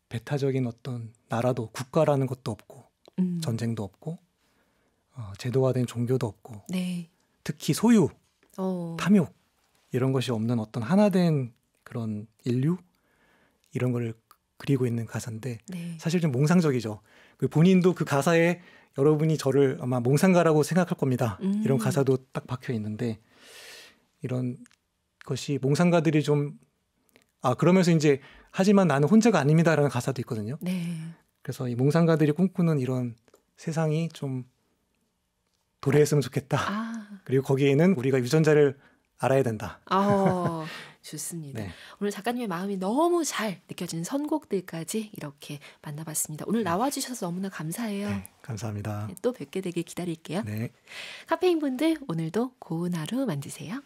배타적인 어떤 나라도 국가라는 것도 없고 전쟁도 없고 제도화된 종교도 없고 네. 특히 소유, 탐욕 이런 것이 없는 어떤 하나된 그런 인류 이런 걸 그리고 있는 가사인데 네. 사실 좀 몽상적이죠. 본인도 그 가사에 여러분이 저를 아마 몽상가라고 생각할 겁니다. 이런 가사도 딱 박혀 있는데 이런 것이 몽상가들이 좀 그러면서 이제 하지만 나는 혼자가 아닙니다라는 가사도 있거든요. 네. 그래서 이 몽상가들이 꿈꾸는 이런 세상이 좀 도래했으면 좋겠다. 그리고 거기에는 우리가 유전자를 알아야 된다. 좋습니다. 네. 오늘 작가님의 마음이 너무 잘 느껴지는 선곡들까지 이렇게 만나봤습니다. 오늘 나와주셔서 너무나 감사해요. 네, 감사합니다. 또 뵙게 되길 기다릴게요. 네. 카페인 분들 오늘도 고운 하루 만드세요.